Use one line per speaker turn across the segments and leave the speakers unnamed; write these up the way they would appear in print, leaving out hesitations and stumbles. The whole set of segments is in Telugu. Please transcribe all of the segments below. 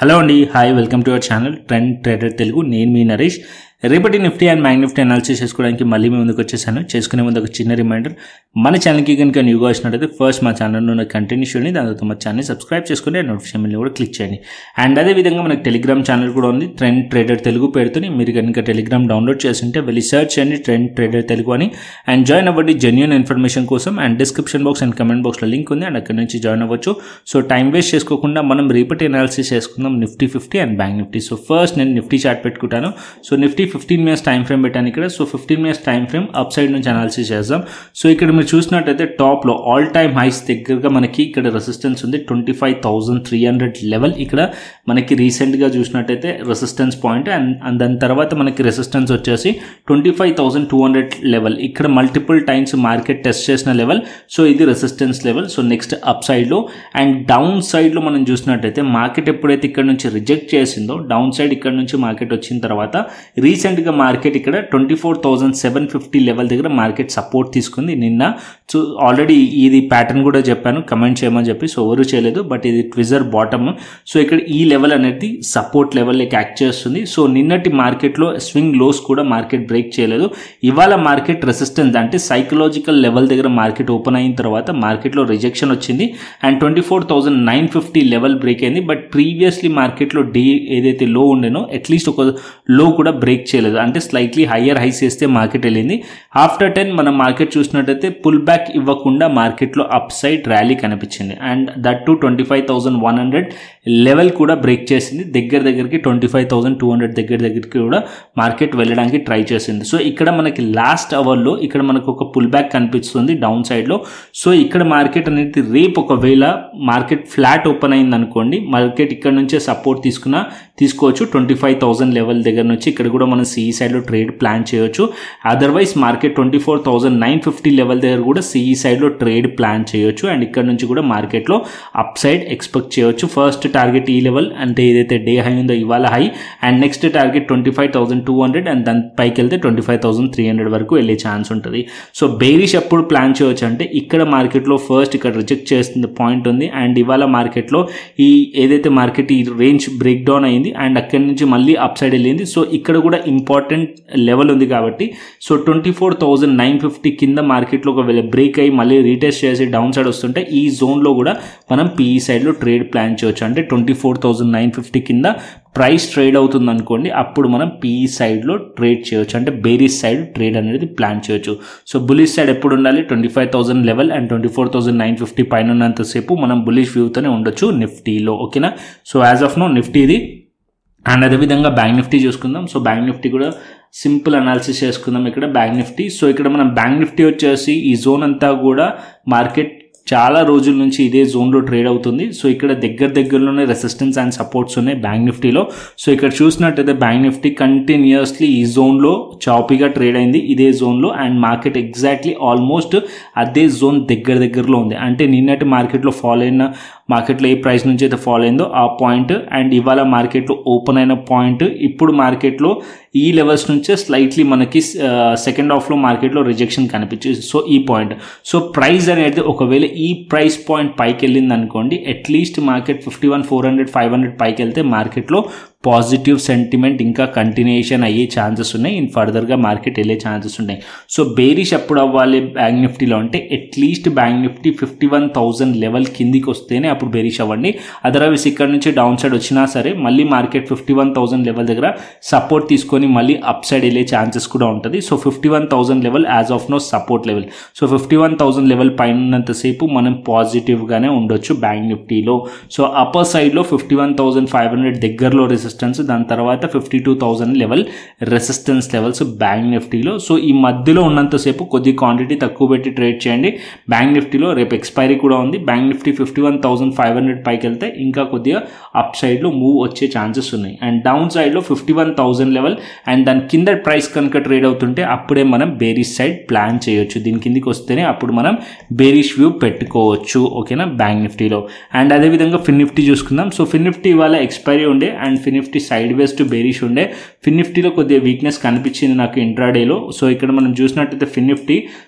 హలో అండి, hi, welcome to our channel trend trader Telugu. నేను మీ నరేష్. రేపటి Nifty and Bank Nifty analysis చేసుకోవడానికి మళ్ళీ మీ ముందుకు వచ్చేసాను. చేసుకునే ముందు ఒక చిన్న రిమైండర్, మన ఛానల్కి కనుక న్యూగా వచ్చినట్టయితే ఫస్ట్ మా ఛానల్లో ఉన్న కంటెంట్ చూడండి, దాని తర్వాత మా ఛానల్ని సబ్స్క్రైబ్ చేసుకుని నోటిఫికేషన్ బిల్ని కూడా క్లిక్ చేయండి. అండ్ అదేవిధంగా మనకు టెలిగ్రామ్ ఛానల్ కూడా ఉంది, ట్రెండ్ ట్రేడర్ తెలుగు పేరుతో. మీరు కనుక టెలిగ్రామ్ డౌన్లోడ్ చేస్తుంటే వెళ్ళి సర్చ్ చేయండి ట్రెండ్ ట్రేడర్ తెలుగు అని, అండ్ జాయిన్ అవ్వండి జెన్యూన్ ఇన్ఫర్మేషన్ కోసం. And description box and comment బాక్స్లో లింక్ ఉంది, అండ్ అక్కడ నుంచి జాయిన్ అవ్వచ్చు. సో టైం వేస్ట్ చేసుకోకుండా మనం రేపటి అనాలిసిస్ చేసుకుందాం Nifty 50 and Bank Nifty. So first నేను నిఫ్టీ చార్ట్ పెట్టుకుంటాను. So Nifty 15 minutes time frame పెట్టాను ఇక్కడ. So 15 minutes time frame up side నుంచి అనాలిసిస్ చేద్దాం. సో ఇక్కడ మీరు చూసినట్టయితే టాప్ లో ఆల్ టైమ్ హైస్ దగ్గరగా మనకి ఇక్కడ రెసిస్టెన్స్ ఉంది 25,300 లెవెల్. ఇక్కడ మనకి రీసెంట్ గా చూసినట్టయితే రెసిస్టెన్స్ పాయింట్, అండ్ దాని తర్వాత మనకి రెసిస్టెన్స్ వచ్చేసి 25,200 లెవెల్. ఇక్కడ మల్టిపుల్ టైమ్స్ మార్కెట్ టెస్ట్ చేసిన లెవెల్. సో ఇది resistance level. So next up side లో అండ్ డౌన్ సైడ్ లో మనం చూసినట్టయితే మార్కెట్ ఎప్పుడైతే ఇక్కడ నుంచి రిజెక్ట్ చేసిందో డౌన్ సైడ్ ఇక్కడ నుంచి మార్కెట్ వచ్చిన తర్వాత రీసెంట్ గా మార్కెట్ ఇక్కడ 24,750 లెవెల్ దగ్గర మార్కెట్ సపోర్ట్ తీసుకుంది నిన్న. సో ఆల్రెడీ ఇది ప్యాటర్న్ కూడా చెప్పాను, కమెంట్ చేయమని చెప్పి. సో ఎవరు చేయలేదు, బట్ ఇది ట్విజర్ బాటమ్. సో ఇక్కడ ఈ లెవెల్ అనేది సపోర్ట్ లెవెల్ యాక్ట్ చేస్తుంది. సో నిన్నటి మార్కెట్లో స్వింగ్ లోస్ కూడా మార్కెట్ బ్రేక్ చేయలేదు. ఇవాళ మార్కెట్ రెసిస్టెన్స్ అంటే సైకలాజికల్ లెవెల్ దగ్గర మార్కెట్ ఓపెన్ అయిన తర్వాత మార్కెట్లో రిజెక్షన్ వచ్చింది అండ్ 24,950 లెవెల్ బ్రేక్ అయింది. బట్ ప్రీవియస్లీ మార్కెట్లో డే ఏదైతే లో ఉండేనో అట్లీస్ట్ ఒక లో కూడా బ్రేక్ చేయలేదు, అంటే స్లైట్లీ హయ్యర్ హైస్ చేస్తే మార్కెట్ వెళ్ళింది. ఆఫ్టర్ 10 మనం మార్కెట్ చూసినట్టయితే పుల్ బ్యాక్ ఇవ్వకుండా మార్కెట్లో అప్ సైడ్ ర్యాలీ కనిపించింది. అండ్ దట్ టు 25,100 లెవెల్ కూడా బ్రేక్ చేసింది. దగ్గరికి 25,200 దగ్గరికి కూడా మార్కెట్ వెళ్ళడానికి ట్రై చేసింది. సో ఇక్కడ మనకి లాస్ట్ అవర్లో ఇక్కడ మనకు ఒక పుల్ బ్యాక్ కనిపిస్తుంది డౌన్ సైడ్లో. సో ఇక్కడ మార్కెట్ అనేది రేపు ఒకవేళ మార్కెట్ ఫ్లాట్ ఓపెన్ అయింది అనుకోండి, మార్కెట్ ఇక్కడ నుంచే సపోర్ట్ తీసుకోవచ్చు 25,000 లెవెల్ దగ్గర నుంచి. ఇక్కడ కూడా మనం సిఈ సైడ్లో ట్రేడ్ ప్లాన్ చేయొచ్చు. అదర్వైజ్ మార్కెట్ 24,950 లెవెల్ దగ్గర కూడా సిఈ సైడ్లో ట్రేడ్ ప్లాన్ చేయొచ్చు. అండ్ ఇక్కడ నుంచి కూడా మార్కెట్లో అప్ సైడ్ ఎక్స్పెక్ట్ చేయొచ్చు. ఫస్ట్ టార్గెట్ ఈ లెవెల్ అంటే ఏదైతే డే హై ఉందో ఇవాళ high, and next target 25,200, and దాని పైకి వెళ్తే 25,300 వరకు వెళ్ళే ఛాన్స్ ఉంటుంది. సో బేరిష్ ఎప్పుడు ప్లాన్ చేయొచ్చు అంటే ఇక్కడ మార్కెట్లో ఫస్ట్ ఇక్కడ రిజెక్ట్ చేస్తుంది పాయింట్ ఉంది, అండ్ ఇవాళ మార్కెట్లో ఈ ఏదైతే మార్కెట్ ఈ రేంజ్ బ్రేక్ డౌన్ అయింది అండ్ అక్కడి నుంచి మళ్ళీ అప్ సైడ్ వెళ్ళింది. సో ఇక్కడ కూడా ఇంపార్టెంట్ లెవెల్ ఉంది కాబట్టి సో 24,950 కింద మార్కెట్లో ఒకవేళ బ్రేక్ అయ్యి మళ్ళీ రీటెస్ట్ చేసి డౌన్ సైడ్ వస్తుంటే ఈ జోన్లో కూడా మనం పీఈ సైడ్లో ట్రేడ్ ప్లాన్ చేయొచ్చు. అంటే 24,950 కింద ప్రైస్ ట్రేడ్ అవుతుంది అనుకోండి, అప్పుడు మనం పీఈ సైడ్లో ట్రేడ్ చేయొచ్చు, అంటే బేరిష్ సైడ్ ట్రేడ్ అనేది ప్లాన్ చేయొచ్చు. సో బులిష్ సైడ్ ఎప్పుడు ఉండాలి 25,000 లెవెల్ అండ్ 24,950 పైన ఉన్నంతసేపు మనం బులిష్ వ్యూతోనే ఉండొచ్చు నిఫ్టీలో. ఓకేనా? సో యాజ్ ఆఫ్ నో నిఫ్టీది. అండ్ అదేవిధంగా బ్యాంక్ నిఫ్టీ చూసుకుందాం. సో బ్యాంక్ నిఫ్టీ కూడా సింపుల్ అనాలిసిస్ చేసుకుందాం ఇక్కడ బ్యాంక్ నిఫ్టీ. సో ఇక్కడ మనం బ్యాంక్ నిఫ్టీ వచ్చేసి ఈ జోన్ అంతా కూడా మార్కెట్ చాలా రోజుల నుంచి ఇదే జోన్లో ట్రేడ్ అవుతుంది. సో ఇక్కడ దగ్గరలోనే రెసిస్టెన్స్ అండ్ సపోర్ట్స్ ఉన్నాయి బ్యాంక్ నిఫ్టీలో. సో ఇక్కడ చూసినట్టయితే బ్యాంక్ నిఫ్టీ కంటిన్యూస్లీ ఈ జోన్లో చాపీగా ట్రేడ్ అయింది ఇదే జోన్లో, అండ్ మార్కెట్ ఎగ్జాక్ట్లీ ఆల్మోస్ట్ అదే జోన్ దగ్గరలో ఉంది. అంటే నిన్నటి మార్కెట్లో ఫాలో అయిన మార్కెట్లో ఏ ప్రైస్ నుంచి అయితే ఫాలో అయిందో ఆ పాయింట్, అండ్ ఇవాళ మార్కెట్లో ఓపెన్ అయిన పాయింట్, ఇప్పుడు మార్కెట్లో ఈ లెవెల్స్ నుంచే స్లైట్లీ మనకి సెకండ్ హాఫ్లో మార్కెట్లో రిజెక్షన్ కనిపించింది. సో ఈ పాయింట్, సో ప్రైస్ అనేది ఒకవేళ ఈ ప్రైస్ పాయింట్ పైకి వెళ్ళింది అనుకోండి, అట్లీస్ట్ మార్కెట్ 51,400, 500 పైకి వెళ్తే మార్కెట్లో పాజిటివ్ సెంటిమెంట్ ఇంకా కంటిన్యూషన్ అయ్యే ఛాన్సెస్ ఉన్నాయి. ఇన్ ఫర్దర్గా మార్కెట్ వెళ్ళే ఛాన్సెస్ ఉన్నాయి. సో బేరిష్ ఎప్పుడు అవ్వాలి బ్యాంక్ నిఫ్టీలో అంటే అట్లీస్ట్ బ్యాంక్ నిఫ్టీ 51,000 లెవెల్ కిందికి వస్తేనే అప్పుడు బేరిష్ అవ్వండి. అదర్వైజ్ ఇక్కడ నుంచి డౌన్ సైడ్ వచ్చినా సరే మళ్ళీ మార్కెట్ 51,000 లెవెల్ దగ్గర సపోర్ట్ తీసుకొని మళ్ళీ అప్ సైడ్ వెళ్ళే ఛాన్సెస్ కూడా ఉంటుంది. So 51,000 level as of now support level. So 51,000 level పైన ఉన్నంతసేపు మనం పాజిటివ్గానే ఉండొచ్చు బ్యాంక్ నిఫ్టీలో. సో అప్పర్ సైడ్లో 51,500 దగ్గరలో రెసిస్టెన్స్, దాని తర్వాత 52,000 లెవెల్ రెసిస్టెన్స్ లెవెల్స్ బ్యాంక్ నిఫ్టీలో. సో ఈ మధ్యలో ఉన్నంతసేపు కొద్ది క్వాంటిటీ తక్కువ పెట్టి ట్రేడ్ చేయండి బ్యాంక్ నిఫ్టీలో. రేపు ఎక్స్పైరీ కూడా ఉంది. బ్యాంక్ నిఫ్టీ 51,500 పైకి వెళ్తే ఇంకా కొద్దిగా అప్ సైడ్లో మూవ్ వచ్చే ఛాన్సెస్ ఉన్నాయి. అండ్ డౌన్ సైడ్లో 51,000 లెవెల్ అండ్ దాని కింద ప్రైస్ కనుక ట్రేడ్ అవుతుంటే అప్పుడే మనం బేరిష్ సైడ్ ప్లాన్ చేయొచ్చు. దీని కిందికి వస్తేనే అప్పుడు మనం బేరిష్ వ్యూ పెట్టుకోవచ్చు. ఓకేనా? బ్యాంక్ నిఫ్టీలో. అండ్ అదేవిధంగా ఫిన్ నిఫ్టీ చూసుకుందాం. సో ఫిన్ నిఫ్టీ ఇవాళ ఎక్స్పైరీ ఉండే and fin Nifty sideways to bearish ఉండే. ఫిన్ నిఫ్టీలో కొద్దిగా వీక్నెస్ కనిపించింది నాకు ఇంట్రాడేలో. సో ఇక్కడ మనం చూసినట్టయితే fin Nifty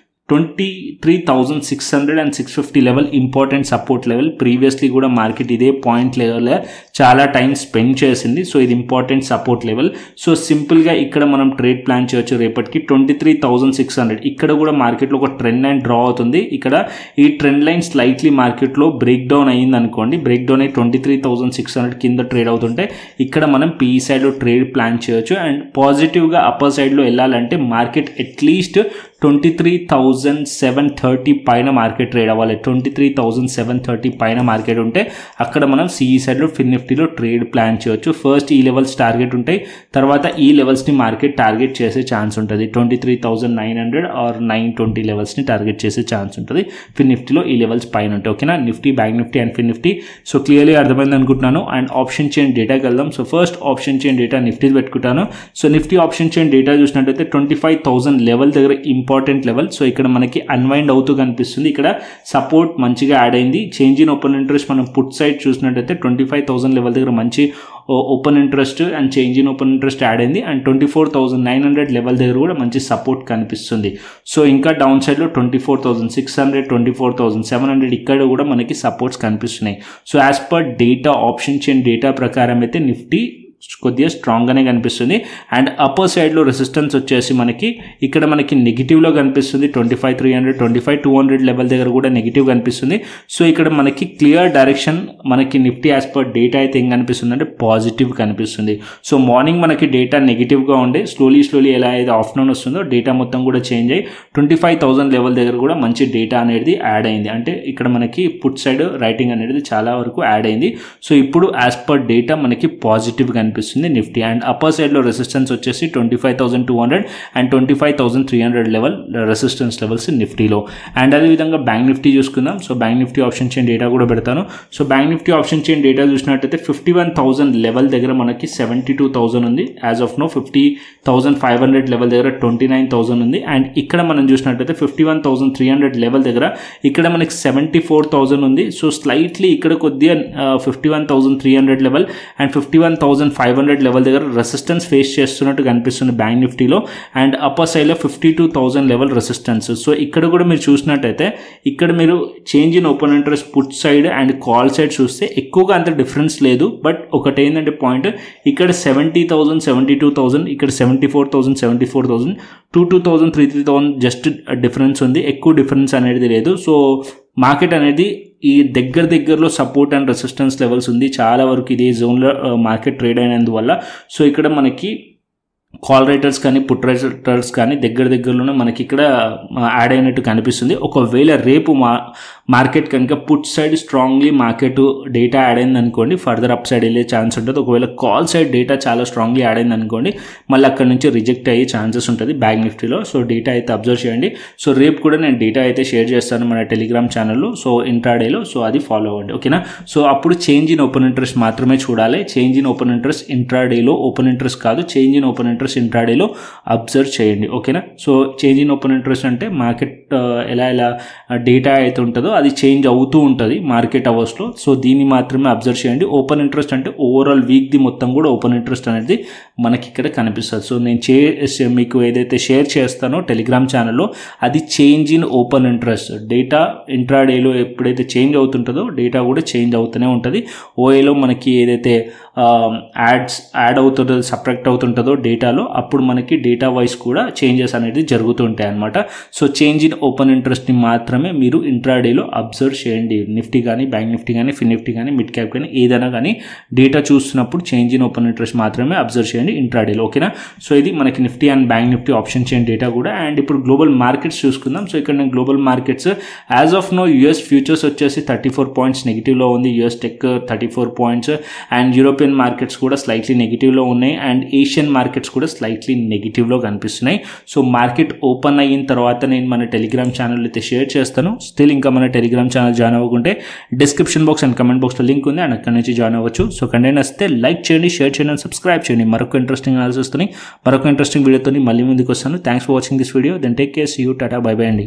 23,600 and 650 level important support level. Previously కూడా మార్కెట్ ఇదే పాయింట్ లెవెల్ చాలా టైం స్పెండ్ చేసింది. సో ఇది ఇంపార్టెంట్ సపోర్ట్ లెవెల్. సో సింపుల్గా ఇక్కడ మనం ట్రేడ్ ప్లాన్ చేయొచ్చు రేపటికి 23,600. ఇక్కడ కూడా మార్కెట్లో ఒక ట్రెండ్ లైన్ డ్రా అవుతుంది. ఇక్కడ ఈ ట్రెండ్ లైన్ స్లైట్లీ మార్కెట్లో బ్రేక్ డౌన్ అయ్యింది అనుకోండి, బ్రేక్ డౌన్ అయ్యి 23,600 కింద ట్రేడ్ అవుతుంటే ఇక్కడ మనం పీఈ సైడ్లో ట్రేడ్ ప్లాన్ చేయొచ్చు. అండ్ పాజిటివ్గా అప్పర్ సైడ్లో వెళ్ళాలంటే మార్కెట్ అట్లీస్ట్ 23,730 పైన మార్కెట్ ట్రేడ్ అవ్వాలి. 23,730 పైన మార్కెట్ ఉంటే అక్కడ మనం సిఈ సైడ్లో ఫిన్ నిఫ్టీలో ట్రేడ్ ప్లాన్ చేయొచ్చు. ఫస్ట్ ఈ లెవెల్స్ టార్గెట్ ఉంటాయి, తర్వాత ఈ లెవెల్స్ని మార్కెట్ టార్గెట్ చేసే ఛాన్స్ ఉంటుంది. 23,900 ఆర్ 920 లెవెల్స్ని టార్గెట్ చేసే ఛాన్స్ ఉంటుంది. ఫిన్ నిఫ్టీలో ఈ లెవెల్స్ పైన ఉంటాయి. ఓకేనా, Nifty, bank Nifty and fin Nifty. So clearly అర్థమైంది అనుకుంటున్నాను. అండ్ ఆప్షన్ చైన్ డేటాకి వెళ్దాం. So first option chain data Nifty పెట్టుకుంటాను. So Nifty option chain data చూసినట్టయితే 25,000 లెవెల్ దగ్గర ఇంపార్టెంట్ లెవెల్. సో ఇక్కడ మనకి అన్వైండ్ అవుతూ కనిపిస్తుంది. ఇక్కడ సపోర్ట్ మంచిగా యాడ్ అయింది. చేంజ్ ఇన్ ఓపెన్ ఇంట్రెస్ట్ మనం పుట్ సైడ్ చూసినట్టయితే 25,000 లెవెల్ దగ్గర మంచి open interest and change in open interest add అయింది. అండ్ 24,900 లెవెల్ దగ్గర కూడా మంచి సపోర్ట్ కనిపిస్తుంది. సో ఇంకా డౌన్ సైడ్లో 24,600, 24,700 ఇక్కడ కూడా మనకి సపోర్ట్స్ కనిపిస్తున్నాయి. So as per data, option chain data ప్రకారం అయితే నిఫ్టీ కొద్దిగా స్ట్రాంగ్గానే కనిపిస్తుంది. అండ్ అప్పర్ సైడ్లో రెసిస్టెన్స్ వచ్చేసి మనకి ఇక్కడ మనకి నెగిటివ్లో కనిపిస్తుంది. 25,300, 25,200 లెవెల్ దగ్గర కూడా నెగిటివ్ కనిపిస్తుంది. సో ఇక్కడ మనకి క్లియర్ డైరెక్షన్ మనకి నిఫ్టీ యాజ్ పర్ డేటా అయితే ఏం కనిపిస్తుంది అంటే పాజిటివ్ కనిపిస్తుంది. సో మార్నింగ్ మనకి డేటా నెగిటివ్గా ఉండే స్లోలీ ఎలా అయితే ఆఫ్టర్నూన్ వస్తుందో డేటా మొత్తం కూడా చేంజ్ అయ్యి 25,000 లెవెల్ దగ్గర కూడా మంచి డేటా అనేది యాడ్ అయింది. అంటే ఇక్కడ మనకి పుట్ సైడ్ రైటింగ్ అనేది చాలా వరకు యాడ్ అయింది. సో ఇప్పుడు యాజ్ పర్ డేటా మనకి పాజిటివ్ కనిపిస్తుంది నిఫ్టీ. అండ్ అప్పర్ సైడ్లో రెసిస్టెన్స్ వచ్చేసి 25,200 అండ్ 25,300 లెవెల్ రెసిస్టెన్స్ లెవెల్స్ నిఫ్టీలో. అండ్ అదేవిధంగా బ్యాంక్ నిఫ్టీ చూసుకుందాం. So bank Nifty option chain data కూడా పెడతాను. So bank Nifty option chain data చూసినట్టయితే 51,000 లెవెల్ దగ్గర మనకి 72,000 ఉంది. యాజ్ ఆఫ్ నో 50,500 లెవెల్ దగ్గర 29,000 ఉంది. అండ్ ఇక్కడ మనం చూసినట్టయితే 51,300 లెవెల్ దగ్గర ఇక్కడ మనకి 74,000 ఉంది. సో స్లైట్లీ ఇక్కడ కొద్దిగా 51,300 లెవెల్ అండ్ 51,500 లెవెల్ దగ్గర రెసిస్టెన్స్ ఫేస్ చేస్తున్నట్టు కనిపిస్తుంది బ్యాంక్ నిఫ్టీలో. అండ్ అప్పర్ సైడ్లో 52,000 లెవెల్ రెసిస్టెన్స్. సో ఇక్కడ కూడా మీరు చూసినట్టయితే ఇక్కడ మీరు change in open interest put side and call side చూస్తే ఎక్కువగా అంత డిఫరెన్స్ లేదు. బట్ ఒకటి ఏంటంటే పాయింట్, ఇక్కడ 70,000, 72,000, ఇక్కడ 74,000, 74,000, 22,000, 3,000 జస్ట్ డిఫరెన్స్ ఉంది. ఎక్కువ డిఫరెన్స్ అనేది లేదు. సో మార్కెట్ అనేది ఈ దగ్గరలో సపోర్ట్ అండ్ రెసిస్టెన్స్ లెవెల్స్ ఉంది. చాలా వరకు ఇదే జోన్లో మార్కెట్ ట్రేడ్ అయినందువల్ల సో ఇక్కడ మనకి కాల్ రైటర్స్ కానీ పుట్ రైటర్స్ కానీ దగ్గరలోనే మనకి ఇక్కడ యాడ్ అయినట్టు కనిపిస్తుంది. ఒకవేళ రేపు మార్కెట్ కనుక put side strongly market data add అయింది అనుకోండి, ఫర్దర్ అప్ సైడ్ వెళ్ళే ఛాన్స్ ఉంటుంది. ఒకవేళ కాల్ సైడ్ డేటా చాలా స్ట్రాంగ్లీ యాడ్ అయింది అనుకోండి, మళ్ళీ అక్కడ నుంచి రిజెక్ట్ అయ్యే ఛాన్సెస్ ఉంటుంది బ్యాంక్ నిఫ్టీలో. సో డేటా అయితే అబ్జర్వ్ చేయండి. సో రేపు కూడా నేను డేటా అయితే షేర్ చేస్తాను మన టెలిగ్రామ్ ఛానల్లో. సో ఇంట్రాడేలో సో అది ఫాలో అవ్వండి, ఓకేనా. సో అప్పుడు చేంజ్ ఇన్ ఓపెన్ ఇంట్రెస్ట్ మాత్రమే చూడాలి. చేంజ్ ఇన్ ఓపెన్ ఇంట్రెస్ట్ ఇంట్రాడేలో ఓపెన్ ఇంట్రెస్ట్ కాదు, చేంజ్ ఇన్ ఓపెన్ ఇంట్రెస్ట్ ఇంట్రాడేలో అబ్జర్వ్ చేయండి, ఓకేనా. So change in open interest అంటే మార్కెట్ ఎలా డేటా అయితే ఉంటుందో అది చేంజ్ అవుతూ ఉంటుంది మార్కెట్ అవర్స్లో. సో దీన్ని మాత్రమే అబ్జర్వ్ చేయండి. ఓపెన్ ఇంట్రెస్ట్ అంటే ఓవరాల్ వీక్ది మొత్తం కూడా ఓపెన్ ఇంట్రెస్ట్ అనేది మనకి ఇక్కడ కనిపిస్తుంది. సో నేను మీకు ఏదైతే షేర్ చేస్తానో టెలిగ్రామ్ ఛానల్లో అది change in open interest data ఇంట్రాడేలో ఎప్పుడైతే చేంజ్ అవుతుంటుందో డేటా కూడా చేంజ్ అవుతూనే ఉంటుంది. ఓఏలో మనకి ఏదైతే యాడ్ అవుతుందో సబ్ట్రాక్ట్ అవుతుంటుందో డేటాలో అప్పుడు మనకి డేటా వైస్ కూడా చేంజెస్ అనేది జరుగుతూ ఉంటాయి అన్నమాట. సో చేంజ్ ఇన్ ఓపెన్ ఇంట్రెస్ట్ని మాత్రమే మీరు ఇంట్రాడేలో అబ్జర్వ్ చేయండి. నిఫ్టీ కానీ బ్యాంక్ నిఫ్టీ కానీ ఫిన్ నిఫ్టీ కానీ మిడ్ క్యాప్ కానీ ఏదైనా కానీ డేటా చూస్తున్నప్పుడు చేంజ్ ఇన్ ఓపెన్ ఇంట్రెస్ట్ మాత్రమే అబ్జర్వ్ చేయండి ఇంట్రాడేలో, ఓకేనా. సో ఇది మనకి Nifty and Bank Nifty option chain data కూడా. అండ్ ఇప్పుడు గ్లోబల్ మార్కెట్స్ చూసుకుందాం. సో ఇక్కడ నేను global markets as of now US futures వచ్చేసి 34 పాయింట్స్ నెగిటివ్లో ఉంది, US tech 34 points, and European markets కూడా స్లైట్లీ నెగిటివ్లో ఉన్నాయి, అండ్ ఏషియన్ మార్కెట్స్ కూడా స్లైట్లీ నెగిటివ్లో కనిపిస్తున్నాయి. సో మార్కెట్ ఓపెన్ అయిన తర్వాత నేను మన టెలిగ్రామ్ ఛానల్ అయితే షేర్ చేస్తాను. స్టిల్ ఇంకా మన టెలిగ్రామ్ ఛానల్ జాయిన్ అవ్వకుంటే డిస్క్రిప్షన్ బాక్స్ అండ్ కమెంట్ బాక్స్లో లింక్ ఉంది, అండ్ అక్కడ నుంచి జాయిన్ అవ్వచ్చు. సో కంటెంట్ వస్తే లైక్ చేయండి, షేర్ చేయండి, అండ్ సబ్స్క్రైబ్ చేయండి. మరొక ఇంట్రెస్టింగ్ అనాలిసిస్ తోని మరొక ఇంట్రెస్టింగ్ వీడియోతో మళ్ళీ ముందుకు వస్తాను. Thanks for watching this video. Then take care, see you, tata, bye bye అండి.